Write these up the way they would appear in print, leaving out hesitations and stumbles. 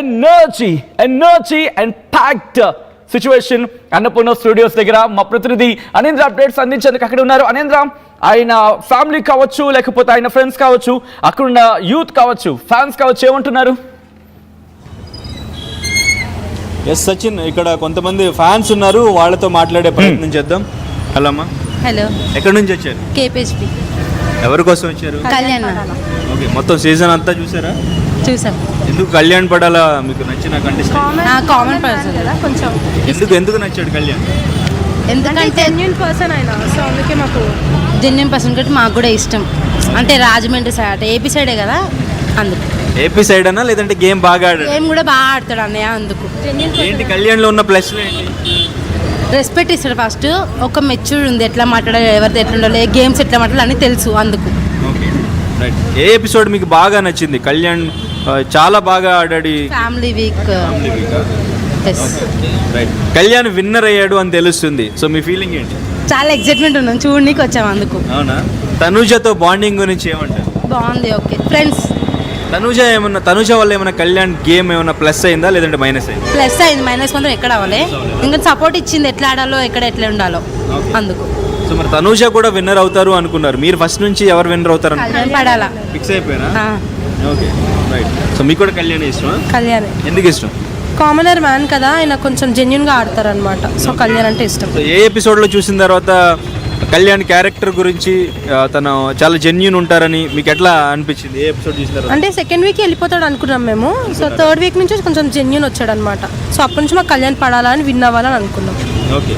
Energy and packed situation Annapurna studios దగ్గర మా ప్రతినిధి అనేంద్ర అప్డేట్స్ అందించేందుకు అక్కడ ఉన్నారు. అనేంద్ర, ఆయన ఫ్యామిలీ కావచ్చు, లేకపోతే ఆయన ఫ్రెండ్స్ కావచ్చు, అక్కడున్న యూత్ కావచ్చు, ఫ్యాన్స్ కావచ్చు, ఏమంటున్నారు? ఎస్ సచిన్, ఇక్కడ కొంతమంది ఫ్యాన్స్ ఉన్నారు, వాళ్ళతో మాట్లాడే ప్రయత్నం చేద్దాం. హలో అమ్మా. హలో. ఎక్కడి నుంచి వచ్చారు? కేపీహెచ్పీ. ఎవరి కోసం వచ్చారు? కళ్యాణ్. ఓకే, మొత్తం సీజన్ అంతా చూసారా? చూసాం. ఎందుకు కళ్యాణ్ పడాలా మీకు నచ్చిన కంటెస్టెంట్? కామన్ పర్సన్ కదా కొంచెం. ఎందుకు నచ్చాడు కళ్యాణ్? ఎందుకంటే జెన్యూన్ పర్సన్ అయినా, సో అందుకే మాకు జెన్యూన్ పర్సన్ కాబట్టి మాకు కూడా ఇష్టం. అంటే రాజమండ్రి సైడ్, ఏపీ సైడే కదా, అందుకు. ఏపీ సైడ్ అన్నా లేదంటే గేమ్ బాగా ఆడాడు? గేమ్ కూడా బాగా ఆడతాడు అన్నయ్య, అందుకు. ఏంటి కళ్యాణ్లో ఉన్న ప్లస్లు ఏంటి? రెస్పెక్ట్ ఇస్తాడు ఫస్ట్. ఒక మెచ్యూర్ ఉంది, ఎట్లా మాట్లాడాలి, ఎవరితో ఎట్లా ఉండాలి, గేమ్స్ ఎట్లా మాట్లాడాలి అని తెలుసు, అందుకు. Okay right. ఏ ఎపిసోడ్ మీకు బాగా నచ్చింది? కళ్యాణ్ చాలా బాగా ఆడాడు. Family week. Right. Kalyan winner అయ్యాడు అని తెలుస్తుంది, సో మీ ఫీలింగ్ ఏంటి? చాలా ఎక్సైట్మెంట్ ఉన్నాం, చూడనీకి వచ్చాము అందుకు. అవునా? తనుజతో బాండింగ్ గురించి ఏమంటారు? బాగుంది. Okay friends. తనుజ వల్ల ఏమైనా కళ్యాణ్ గేమ్ ఏమైనా ప్లస్ అయిందా లేదంటే మైనస్ అయిందా? ప్లస్ అయింది, మైనస్ మాత్రం ఎక్కడ అవ్వలే. ఇంకా సపోర్ట్ ఇచ్చింది, ఎట్లా ఆడాలో ఎట్లా ఉండాలో, అందుకు. సో మరి తనుజ కూడా విన్నర్ అవుతారు అనుకున్నారు మీరు ఫస్ట్ నుంచి? ఎవరు విన్నర్ అవుతారు పడాలా ఫిక్స్ అయిపోయినా? Okay right. సో మీకు కూడా కళ్యాణ్ ఇష్టమా? కళ్యాణ్. ఎందుకు ఇష్టం? కామనర్ మ్యాన్ కదా, ఆయన కొంచెం జెన్యున్గా ఆడతారు అనమాట, సో కళ్యాణ్ అంటే ఇష్టం. సో ఏ ఎపిసోడ్లో చూసిన తర్వాత కళ్యాణ్ క్యారెక్టర్ గురించి తను చాలా జెన్యున్ ఉంటారని మీకు ఎట్లా అనిపించింది? ఏ ఎపిసోడ్ చూసిన తర్వాత? అంటే సెకండ్ వీక్ వెళ్ళిపోతాడు అనుకున్నాం మేము, సో థర్డ్ వీక్ నుంచి కొంచెం జెన్యున్ వచ్చాడు అనమాట, సో అప్పటి నుంచి మాకు కళ్యాణ్ పడాలని, విన్ అవ్వాలని అనుకున్నాం. ఓకే.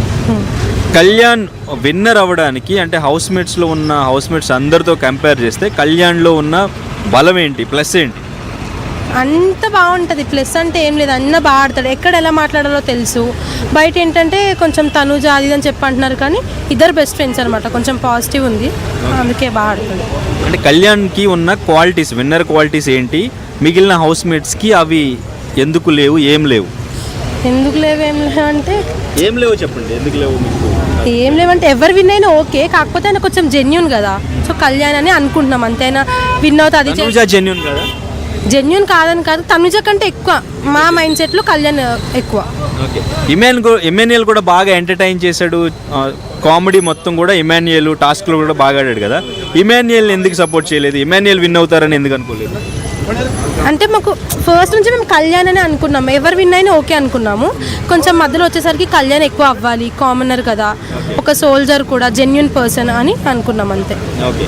కళ్యాణ్ విన్నర్ అవ్వడానికి అంటే హౌస్మేట్స్లో ఉన్న హౌస్మేట్స్ అందరితో కంపేర్ చేస్తే కళ్యాణ్లో ఉన్న బలం ఏంటి, ప్లస్ ఏంటి? అంత బాగుంటుంది. ప్లస్ అంటే ఏం లేదు, అన్న బాగా ఆడతాడు, ఎక్కడ ఎలా మాట్లాడాలో తెలుసు. బయట ఏంటంటే కొంచెం తనుజ అది అని చెప్పి అంటున్నారు, కానీ ఇద్దరు బెస్ట్ ఫ్రెండ్స్ అనమాట, కొంచెం పాజిటివ్ ఉంది, అందుకే బాగా ఆడుతుంది. అంటే కళ్యాణ్కి ఉన్న క్వాలిటీస్, విన్నర్ క్వాలిటీస్ ఏంటి, మిగిలిన హౌస్మేట్స్కి అవి ఎందుకు లేవు, ఏం లేవు? ఎందుకు లేవు ఏం లేవు అంటే ఏం లేవు చెప్పండి, ఎందుకు లేవు మీకు? ఏం లేవంటే ఎవరు విన్ అయినా ఓకే, కాకపోతే ఆయన కొంచెం జెన్యున్ కదా, సో కళ్యాణ్ అని అనుకుంటున్నాం అంతే. ఆయన విన్ అవుతా, అది జెన్యున్ కదా? జెన్యున్ కాదని కాదు, తనుజ కంటే ఎక్కువ మా మైండ్ సెట్లో కళ్యాణ్ ఎక్కువ. ఓకే. ఇమాన్యుయల్ కూడా బాగా ఎంటర్టైన్ చేశాడు, కామెడీ మొత్తం కూడా ఇమాన్యుయల్ టాస్క్లో కూడా బాగా ఆడాడు కదా. ఇమాన్యుయల్ ఎందుకు సపోర్ట్ చేయలేదు? ఇమాన్యుయల్ విన్ అవుతారని ఎందుకు అనుకోలేదు? అంటే మాకు ఫస్ట్ నుంచి మేము కళ్యాణ్ అని అనుకున్నాము, ఎవరు విన్ అయినా ఓకే అనుకున్నాము. కొంచెం మధ్యలో వచ్చేసరికి కళ్యాణ్ ఎక్కువ అవ్వాలి, కామనర్ కదా, ఒక సోల్జర్ కూడా, జెన్యున్ పర్సన్ అని అనుకున్నాం అంతే. ఓకే.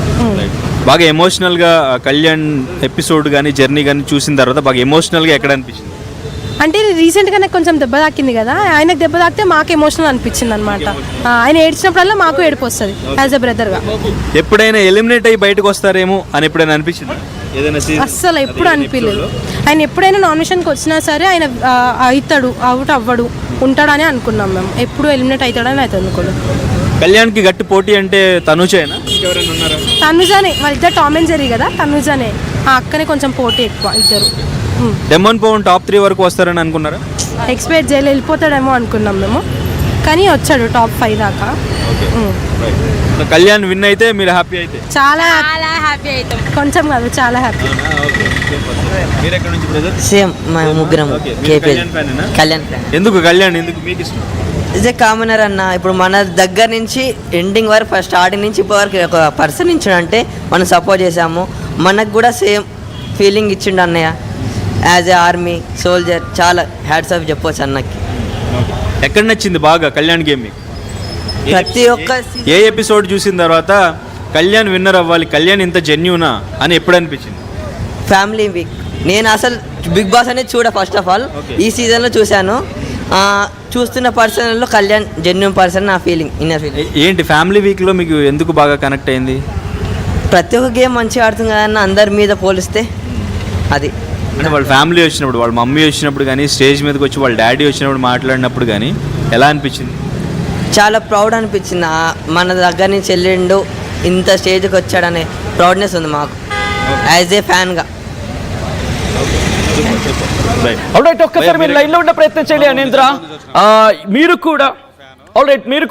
బాగా ఎమోషనల్గా కళ్యాణ్ ఎపిసోడ్ కానీ జర్నీ కానీ చూసిన తర్వాత బాగా ఎమోషనల్గా ఎక్కడ అనిపించింది? అంటే రీసెంట్గా నాకు కొంచెం దెబ్బ తాకింది కదా, ఆయనకు దెబ్బ తాకితే మాకు ఎమోషనల్ అనిపించింది అనమాట. ఆయన ఏడ్చినప్పుడల్లా మాకు ఏడుపు వస్తుంది యాజ్ ఎ బ్రదర్గా. ఎప్పుడైనా ఎలిమినేట్ అయ్యి బయటకు వస్తారేమో అని ఎప్పుడైనా అనిపించింది? అస్సలు ఎప్పుడు అనిపించలేదు. ఆయన ఎప్పుడైనా నామినేషన్కి వచ్చినా సరే ఆయన అవుతాడు, అవుట్ అవ్వడు, ఉంటాడని అనుకున్నాం మేము. ఎప్పుడు ఎలిమినేట్ అవుతాడని అయితే అనుకోలేదు. కళ్యాణ్కి గట్టి పోటీ అంటే తనుజేనా? తనుజానే, వాళ్ళిద్దరు టామ్ అండ్ జెర్రీ కదా, తనుజానే. ఆ అక్కనే కొంచెం పోటీ ఎక్కువ ఇద్దరు. డెమన్ పవన్ టాప్ 3 వరకు వస్తారని అనుకున్నారా? ఎక్స్పెక్ట్ చేయలేదు, వెళ్ళిపోతాడేమో అనుకున్నాం మేము, కానీ వచ్చాడు టాప్ 5 దాకా. కళ్యాణ్ విన్ అయితే మీరు హ్యాపీ? అయితే చాలా హ్యాపీ అవుతాం, కొంచెం కాదు చాలా హ్యాపీ. సేమ్ మా ముగ్గురం కళ్యాణ్. ఎందుకు కళ్యాణ్, ఎందుకు మీకు ఇష్టం? ఇదే కామనర్ అన్న. ఇప్పుడు మన దగ్గర నుంచి ఎండింగ్ వరకు, ఫస్ట్ స్టార్టింగ్ నుంచి ఇప్పుడు వరకు ఒక పర్సన్ ఇచ్చాడంటే మనం సపోర్ట్ చేసాము, మనకు కూడా సేమ్ ఫీలింగ్ ఇచ్చిండు అన్నయ్య. యాజ్ ఏ ఆర్మీ సోల్జర్ చాలా హ్యాట్స్ ఆఫ్ చెప్పవచ్చు అన్నకి. ఎక్కడ నచ్చింది బాగా కళ్యాణ్ గేమ్ మీకు? ప్రతి ఒక్క ఏ ఎపిసోడ్ చూసిన తర్వాత కళ్యాణ్ విన్నర్ అవ్వాలి, కళ్యాణ్ ఇంత జెన్యూనా అని ఎప్పుడు అనిపించింది? Family week. నేను అసలు బిగ్ బాస్ అనేది ఫస్ట్ ఆఫ్ ఆల్ ఈ సీజన్లో చూశాను. చూస్తున్న పర్సన్లో కళ్యాణ్ జెన్యూన్ పర్సన్ నా ఫీలింగ్, ఇన్నర్ ఫీలింగ్. ఏంటి ఫ్యామిలీ వీక్లో మీకు ఎందుకు బాగా కనెక్ట్ అయింది? ప్రతి ఒక్క గేమ్ మంచిగా ఆడుతుంది కదన్న, అందరి మీద పోలిస్తే. అది అంటే వాళ్ళ ఫ్యామిలీ వచ్చినప్పుడు, వాళ్ళ మమ్మీ వచ్చినప్పుడు కానీ, స్టేజ్ మీదకి వచ్చి వాళ్ళ డాడీ వచ్చినప్పుడు మాట్లాడినప్పుడు కానీ ఎలా అనిపించింది? చాలా ప్రౌడ్ అనిపించింది. మన దగ్గర నుంచి వెళ్ళిండు, ఇంత స్టేజ్కి వచ్చాడనే ప్రౌడ్నెస్ ఉంది మాకు యాజ్ ఏ ఫ్యాన్గా. ఆల్రైట్, ఒక్కసారి మీరు లైన్లో ఉండే ప్రయత్నం చేయండి అనేంద్ర. మీరు కూడా ఆల్రైట్, మీరు